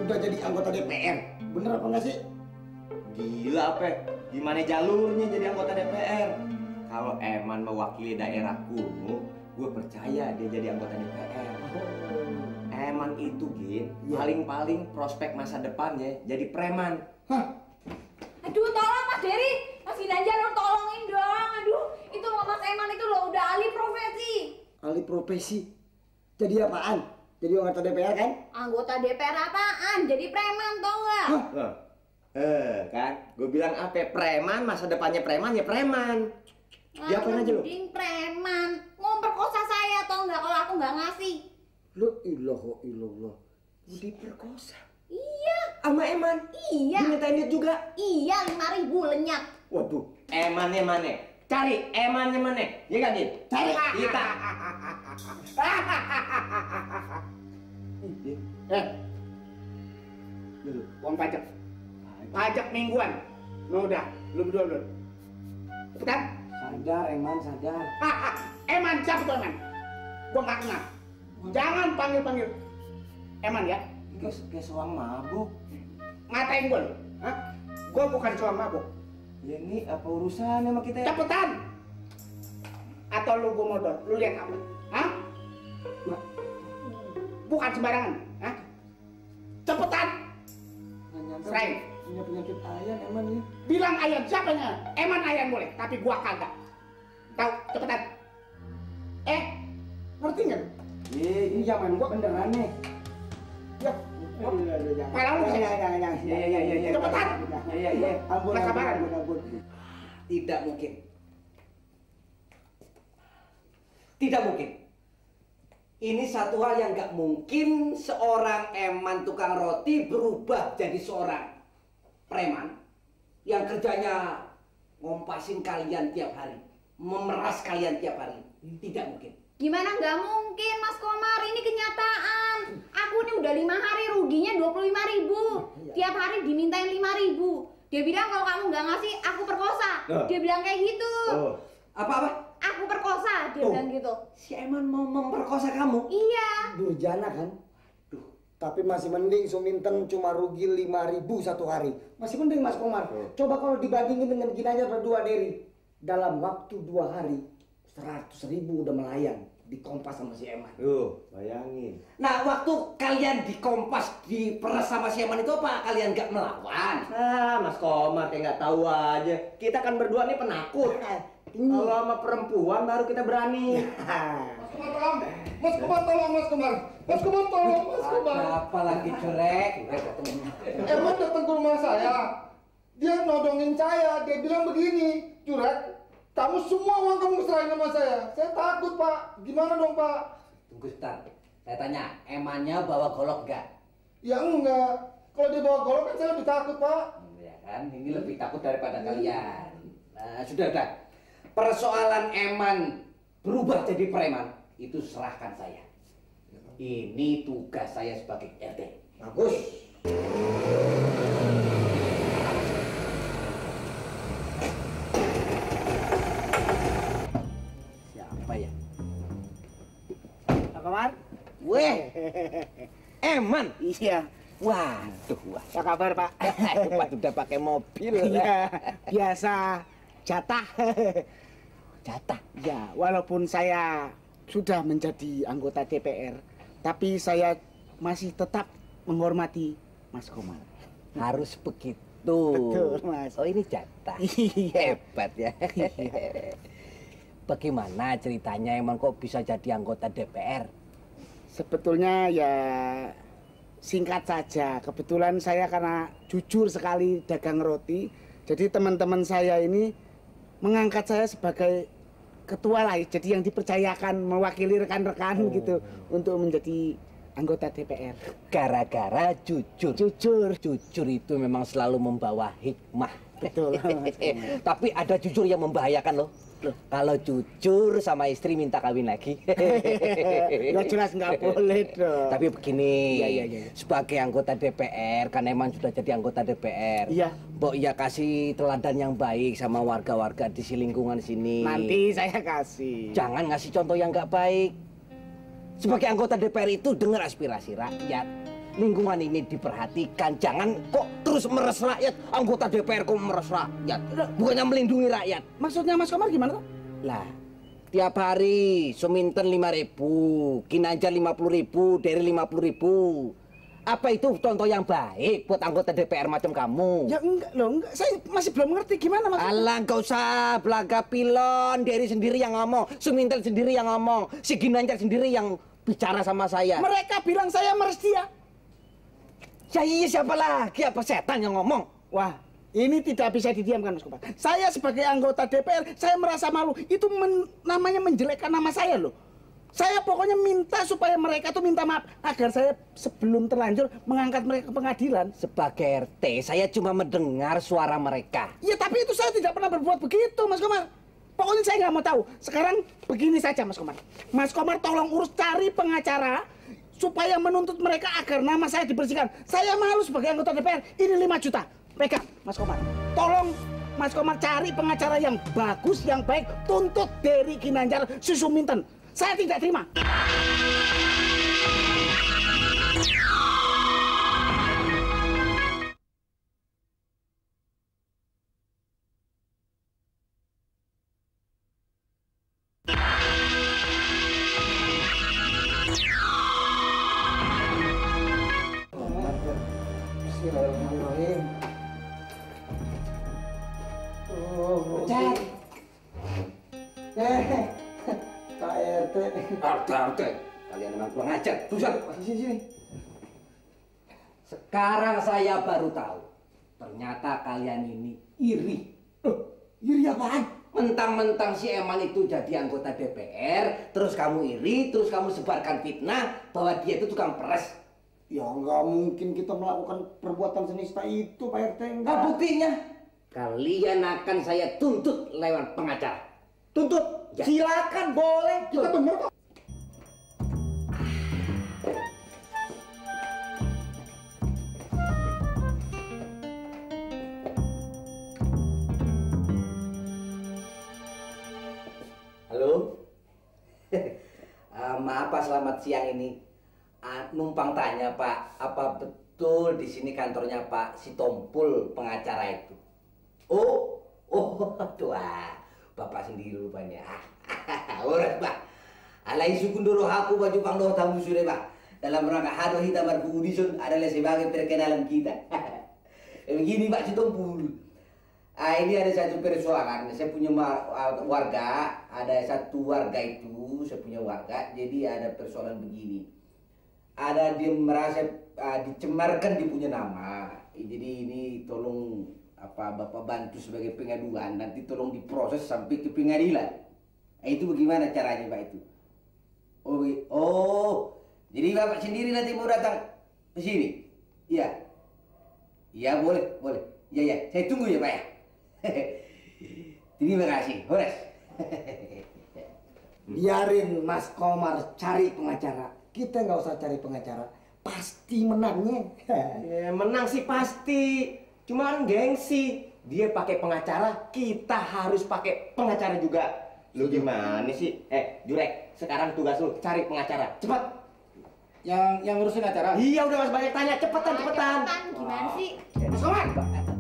udah jadi anggota DPR. Bener apa enggak sih? Gila apa? Gimana jalurnya jadi anggota DPR? Kalau Eman mewakili daerahku, gue percaya dia jadi anggota DPR. Eman itu, Gin, paling-paling prospek masa depannya jadi preman. Hah? Aduh, tolong Mas Dery, Mas Ginanjar lo tolongin dong. Aduh, itu loh Mas Eman itu loh udah ahli profesi. Ahli profesi? Jadi apaan? Jadi anggota DPR kan? Anggota DPR apaan? Jadi preman tau nggak? Kan? Gue bilang apa? Preman, masa depannya preman ya preman. Dia apa aja lo? Mending preman. Mau perkosa saya tau nggak kalau aku nggak ngasih. Lo ilah. Diperkosa? Iya. Sama Eman? Iya. Dimintain duit juga? Iya, 5.000 lenyap. Waduh, Emannya mana? Cari Emannya mana? Iya kan, Gin? Cari kita. Uang pajak. Pajak mingguan. Lo udah, lu berdua dulu. Cepetan. Sadar, Eman, sadar. Eman, siapa tuh Eman? Gua nggak kenal. Jangan panggil-panggil Eman ya. Kayak soang mabuk. Ngatain gua lo. Hah? Gua bukan soal mabuk. Ya ini apa urusannya sama kita? Cepetan. Atau lu gua modal. Lu lihat apa? Hah? Bukan sembarangan. Hah? Cepetan. Serain. Punya penyakit ayan Eman ya. Bilang ayan siapanya? Eman ayan boleh, tapi gua kagak. Tahu? Cepetan. Ngerti nggak? Ini zaman gua beneran nih. Ya. Pala lu bisa. Jangan. Ya. Cepetan. Ya. Ampun. Nggak sabaran. Tidak mungkin. Tidak mungkin. Ini satu hal yang nggak mungkin seorang Eman tukang roti berubah jadi seorang preman yang kerjanya ngompasin kalian tiap hari, memeras kalian tiap hari. Tidak mungkin. Gimana nggak mungkin Mas Komar, ini kenyataan. Aku ini udah 5 hari ruginya 25.000. Tiap hari dimintain 5.000. Dia bilang kalau kamu nggak ngasih aku perkosa. Dia bilang kayak gitu. Apa? Aku perkosa, dia bilang gitu. Si Eman mau memperkosa kamu? Iya. Durjana kan? Tapi masih mending Suminten cuma rugi 5.000 satu hari. Masih mending Mas Komar. Coba kalau dibandingin dengan Ginanjar berdua Dery. Dalam waktu 2 hari 100.000 udah melayang dikompas sama si Eman. Bayangin. Nah, waktu kalian dikompas, diperas sama si Eman itu apa? Kalian nggak melawan? Mas Komar kayak nggak tahu aja. Kita kan berdua nih penakut. Kalau sama perempuan baru kita berani. Mas Komar tolong. Apa lagi jelek? Eman datang ke rumah saya. Dia nodongin saya. Dia bilang begini, Jurek, kamu semua uang kamu serahin sama saya. Saya takut, Pak. Gimana dong, Pak? Tunggu sebentar. Saya tanya, Emannya bawa golok nggak? Ya enggak. Kalau dia bawa golok kan saya lebih takut, Pak. Ya kan, ini lebih takut daripada kalian. Nah, sudah. Persoalan Eman berubah jadi preman, itu serahkan saya. Ini tugas saya sebagai RT. Bagus. Siapa ya? Pak Komar? Weh, Eman. Iya. Waduh, Apa kabar, Pak? Pak udah pakai mobil. Iya, biasa jatah. Jatah. Ya, walaupun saya sudah menjadi anggota DPR, tapi saya masih tetap menghormati Mas Komar. Harus begitu. Betul, Mas. Oh, ini jatah. Iya. Hebat ya. Bagaimana ceritanya Eman kok bisa jadi anggota DPR? Sebetulnya ya singkat saja. Kebetulan saya karena jujur sekali dagang roti, jadi teman-teman saya ini mengangkat saya sebagai ketua lah, jadi yang dipercayakan mewakili rekan-rekan gitu untuk menjadi anggota DPR. Gara-gara jujur. Jujur itu memang selalu membawa hikmah. Betul. Tapi ada jujur yang membahayakan loh. Kalau jujur sama istri minta kawin lagi. Ya jelas nggak boleh dong. Tapi begini, Iya. sebagai anggota DPR, kan Eman sudah jadi anggota DPR. Iya. Mbok ya kasih teladan yang baik sama warga-warga di lingkungan sini. Nanti saya kasih. Jangan ngasih contoh yang nggak baik. Sebagai anggota DPR itu dengar aspirasi rakyat. lingkungan ini diperhatikan. Jangan kok terus meres rakyat. Anggota DPR kok meres rakyat. Bukannya melindungi rakyat. Maksudnya Mas Komar gimana tuh? Lah, tiap hari Suminten 5.000, Ginanjar 50.000, Dery 50.000. Apa itu contoh yang baik buat anggota DPR macam kamu? Ya enggak loh, enggak. Saya masih belum ngerti gimana maksudnya. Alah, nggak usah belaga pilon. Dery sendiri yang ngomong, Suminten sendiri yang ngomong, si Ginanjar sendiri yang bicara sama saya. Mereka bilang saya meres dia. Ya iya, siapa lagi? Apa setan yang ngomong? Wah, ini tidak bisa didiamkan Mas Komar. Saya sebagai anggota DPR, saya merasa malu. Itu namanya menjelekkan nama saya loh. Saya pokoknya minta supaya mereka tuh minta maaf agar saya sebelum terlanjur mengangkat mereka ke pengadilan. Sebagai RT, saya cuma mendengar suara mereka. Ya tapi itu saya tidak pernah berbuat begitu Mas Komar. Pokoknya saya nggak mau tahu. Sekarang begini saja Mas Komar. Mas Komar tolong urus cari pengacara supaya menuntut mereka agar nama saya dibersihkan. Saya malu sebagai anggota DPR. Ini 5 juta. Pegang Mas Komar. Tolong Mas Komar cari pengacara yang bagus, yang baik. Tuntut Dery Ginanjar Suminten. Saya tidak terima. Bismillahirrahmanirrahim. RT, kalian memang kurang ajar. Tuhan, sini. Sekarang saya baru tahu, ternyata kalian ini iri. Iri apaan? Mentang-mentang si Eman itu jadi anggota DPR, terus kamu iri, terus kamu sebarkan fitnah bahwa dia itu tukang peres. Ya nggak mungkin kita melakukan perbuatan senista itu Pak RT. Nah, buktinya kalian akan saya tuntut lewat pengacara. Tuntut? Ya. Silakan, boleh. Kita benar kok. Halo? Maaf Pak, selamat siang ini. Numpang tanya Pak, apa betul di sini kantornya Pak Sitompul pengacara itu? Oh, tua, Bapak sendiri rupanya. Ora Pak, alai sukundoro aku baju pangdoh tamu sure Pak. Dalam rangka hado hitam berpudison adalah sebagai perkenalan kita. Begini Pak Sitompul. Ini ada satu persoalan. Saya punya warga, ada satu warga itu, saya punya warga. Jadi ada persoalan begini. Ada dia merasa dicemarkan dia punya nama. Jadi ini tolong Bapak bantu sebagai pengaduan. Nanti tolong diproses sampai ke pengadilan. Itu bagaimana caranya Pak itu? Jadi Bapak sendiri nanti mau datang ke sini? Iya. Iya boleh. Iya. Saya tunggu ya Pak ya. Terima kasih, Horas. Biarin Mas Komar cari pengacara. Kita nggak usah cari pengacara. Pasti menangnya. Ya, menang sih pasti. Cuman gengsi. Dia pakai pengacara, kita harus pakai pengacara juga. Lu gimana sih? Jurek, sekarang tugas lu cari pengacara. Cepat. Yang ngurusin acara. Iya, udah Mas banyak tanya. Cepetan. Gimana sih? Mas Komar,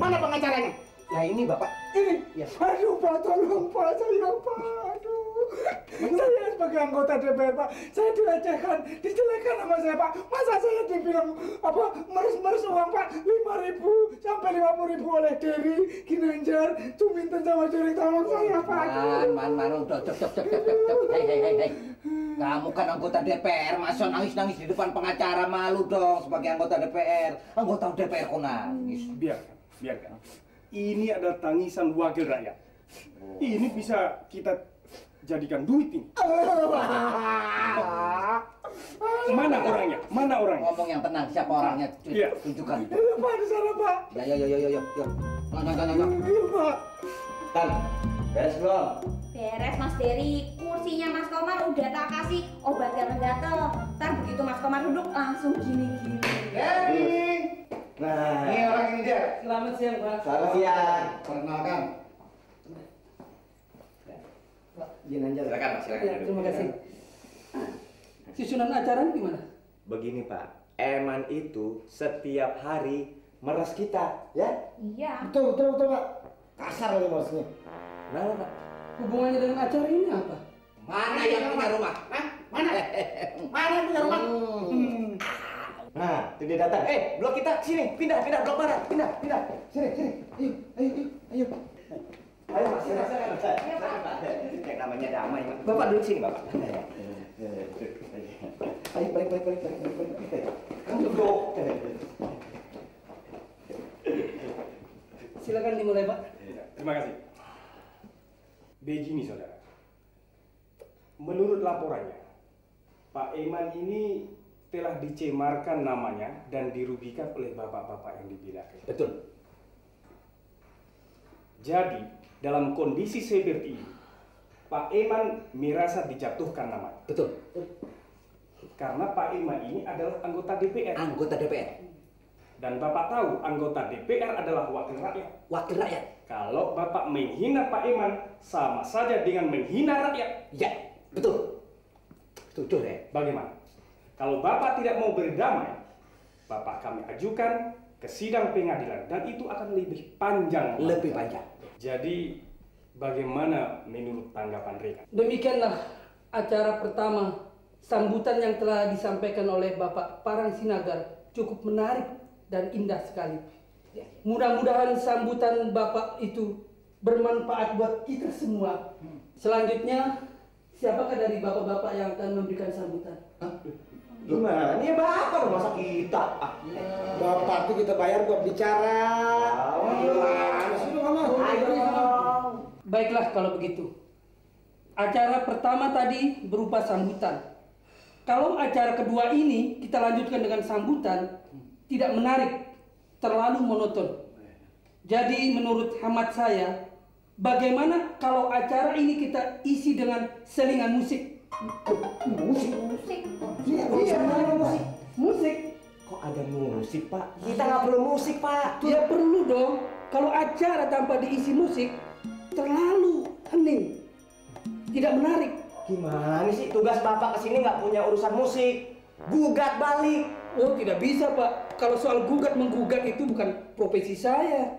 mana pengacaranya? Nah ini Bapak. Ini. Ya. Aduh Pak, tolong Pak, saya Pak. Aduh. Saya sebagai anggota DPR Pak, saya dilecehkan, dijelekan sama saya Pak. Masa saya dibilang meres uang Pak 5.000 sampai 50.000 oleh Dery Ginanjar, Suminten sama Dery. Tolong saya Pak. Man, udah, cep. Hei. Kamu kan anggota DPR, masa nangis di depan pengacara, malu dong sebagai anggota DPR. Anggota DPR kok nangis. Biarkan. Ini adalah tangisan wakil rakyat. Ini bisa kita jadikan duit ini. Mana orangnya? Ngomong yang tenang, siapa orangnya? Iya. Tunjukkan. Pak di sana Pak. Ya. Yo. Nggak. Iya Pak. Tan, beres belum? Beres Mas Dery, kursinya Mas Komar udah tak kasih obat yang gatel. Ntar begitu Mas Komar duduk langsung gini. Dery. Nah, Ini orang ini dia. Selamat siang, Pak. selamat siang. Perkenalkan. Ginanjar. Silakan, Pak. Silakan. Ya, terima kasih. Susunan acaranya gimana? Begini Pak, Eman itu setiap hari meres kita, ya? Iya. Betul, betul, betul, Pak. Kasar lagi maksudnya. Nah, Pak. Hubungannya dengan acara ini apa? Mana yang punya rumah? Hah? Mana? Mana yang punya rumah? Nah, itu dia datang. Blok kita sini, pindah blok barat, pindah. Sini. Ayo. Ayo, Pak, silakan. Pak. Yang namanya damai, Pak. Bapak duduk sini, Bapak. Ayo, balik. Kamu duduk. Silakan dimulai, Pak. Terima kasih. Begini, saudara. Menurut laporannya, Pak Eman ini telah dicemarkan namanya dan dirugikan oleh bapak-bapak yang dibilangnya. Betul. Jadi, dalam kondisi seperti ini, Pak Eman merasa dijatuhkan namanya. Betul. Karena Pak Eman ini adalah anggota DPR. Anggota DPR. Dan Bapak tahu anggota DPR adalah wakil rakyat. Wakil rakyat. Kalau Bapak menghina Pak Eman, sama saja dengan menghina rakyat. Ya, betul. Setuju, ya. Bagaimana? Kalau Bapak tidak mau berdamai, Bapak kami ajukan ke sidang pengadilan dan itu akan lebih panjang. Lebih panjang. Jadi, bagaimana menurut tanggapan Reka? Demikianlah acara pertama sambutan yang telah disampaikan oleh Bapak Parang Sinagar cukup menarik dan indah sekali. Mudah-mudahan sambutan Bapak itu bermanfaat buat kita semua. Selanjutnya, siapakah dari Bapak-Bapak yang akan memberikan sambutan? Gimana? Ini Bapak masa kita. Bapak tuh kita bayar buat bicara. Baiklah kalau begitu. Acara pertama tadi berupa sambutan. Kalau acara kedua ini kita lanjutkan dengan sambutan, tidak menarik, terlalu monoton. Jadi menurut hemat saya, bagaimana kalau acara ini kita isi dengan selingan musik? Musik. Kok ada musik, Pak? Kita nggak perlu musik, Pak. Ya perlu dong. Kalau acara tanpa diisi musik, terlalu hening, tidak menarik. Gimana sih? Tugas Bapak kesini nggak punya urusan musik. Gugat balik. Oh tidak bisa Pak. Kalau soal gugat menggugat itu bukan profesi saya.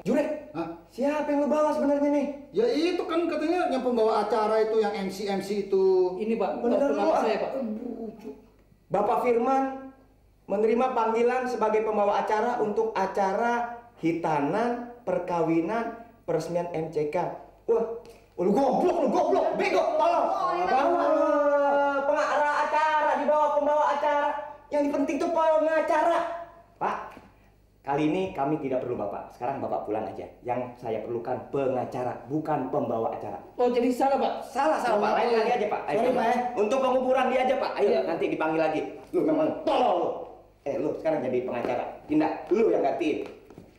Jurek, siapa yang lu bawa sebenarnya nih? Ya itu kan katanya yang pembawa acara itu, yang MC itu. Ini Pak, Beneran nama lu, saya Pak. Bapak Firman menerima panggilan sebagai pembawa acara untuk acara hitanan, perkawinan, peresmian MCK. Wah, lu goblok, bego, tolong. Bawa pengarah acara, dibawa pembawa acara. Yang penting tuh pengacara. Pak, kali ini kami tidak perlu Bapak. Sekarang Bapak pulang aja. Yang saya perlukan pengacara, bukan pembawa acara. Oh jadi salah Pak? Salah Pak. Lain kali aja Pak. Ayo, Pak. Untuk penguburan dia aja Pak. Ayo nanti dipanggil lagi. Lu memang tolong lu. Lu sekarang jadi pengacara. Tindak, lu yang gantiin.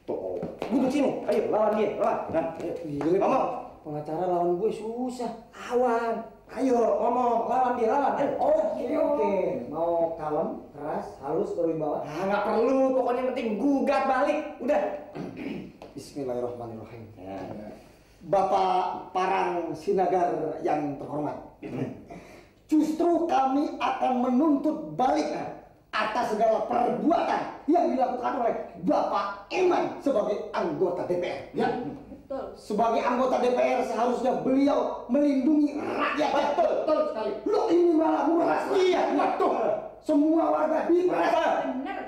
Tuh, duduk sini. Ayo lawan dia, lawan. Nah, ayo. Ngomong. Pengacara lawan gue susah. Lawan. Ayo ngomong, lawan dia, lawan. Ayo. Oke. Mau kalem, keras, halus, berwibawa. Nggak perlu. Pokoknya yang penting gugat balik. Udah. Bismillahirrahmanirrahim. Nah. Bapak Parang Sinagar yang terhormat. Justru kami akan menuntut balik atas segala perbuatan yang dilakukan oleh Bapak Eman sebagai anggota DPR. Ya. Sebagai anggota DPR seharusnya beliau melindungi rakyat. Betul sekali. Lo ini malah memeras. Iya, betul. Semua warga diperas.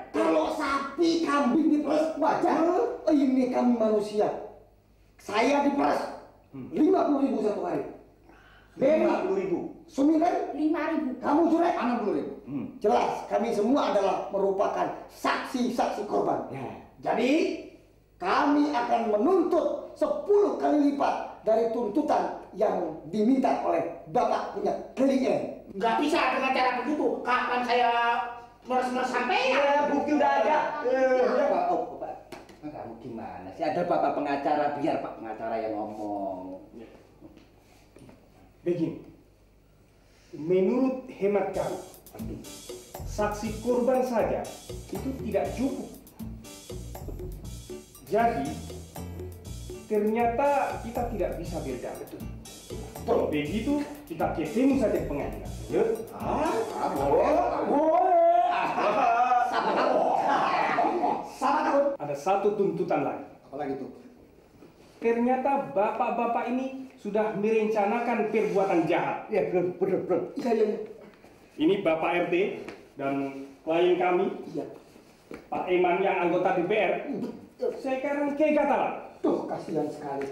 Kalau sapi, kambing diperas wajar. Ini kami manusia. Saya diperas 50.000 satu hari. 50.000. Sumiran 5.000. kamu Jurek 60.000. Jelas kami semua adalah merupakan saksi-saksi korban. Jadi kami akan menuntut 10 kali lipat dari tuntutan yang diminta oleh Bapak punya klien. Nggak bisa dengan cara begitu. Kapan saya meres-meres sampai ya? Bukti udah ada. Pak. Kamu gimana sih? Ada Bapak pengacara, biar Pak pengacara yang ngomong. Begini, menurut hemat kami, saksi korban saja itu tidak cukup. Jadi, ternyata kita tidak bisa berdamai. Kalau begitu, kita ketemu saja di pengadilan. Boleh. Sama takut. Sama takut. Ada satu tuntutan lain. Apalagi tuh? Ternyata bapak-bapak ini sudah merencanakan perbuatan jahat. Ya bener. Iya. Ini Bapak RT dan klien kami, Iya. Pak Eman yang anggota DPR. Sekarang kegatalan. Tuh kasihan sekali.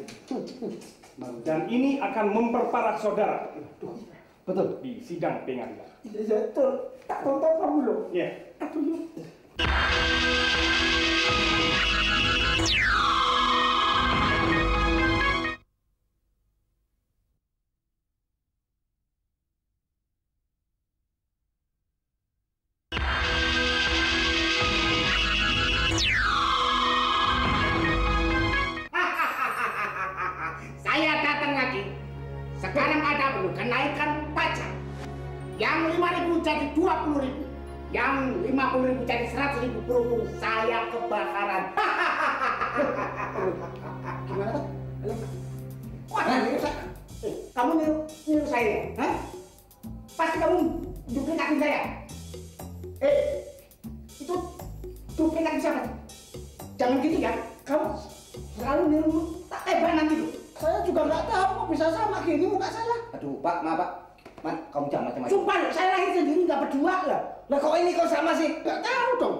Dan ini akan memperparah saudara Betul. di sidang pengadilan. Iya betul. Tak tonton kamu loh. Ya. Saya datang lagi. Sekarang ada kenaikan pajak. Yang 5.000 jadi 20.000. Yang 50.000 jadi 100.000. Berhubung saya kebakaran. Gimana tuh? Wah, kamu niru saya? Hah? Pasti kamu duplikatin saya. Itu duplikatin siapa? Jangan gitu ya. Kamu selalu niru tak hebat nanti loh. Saya juga nggak tahu kok bisa sama gini muka saya. Aduh Pak, maaf Pak. Man, kamu jangan macam-macam. Sumpah loh, saya lahir sendiri nggak berdua lah. Lah kok ini kok sama sih? Nggak tahu dong.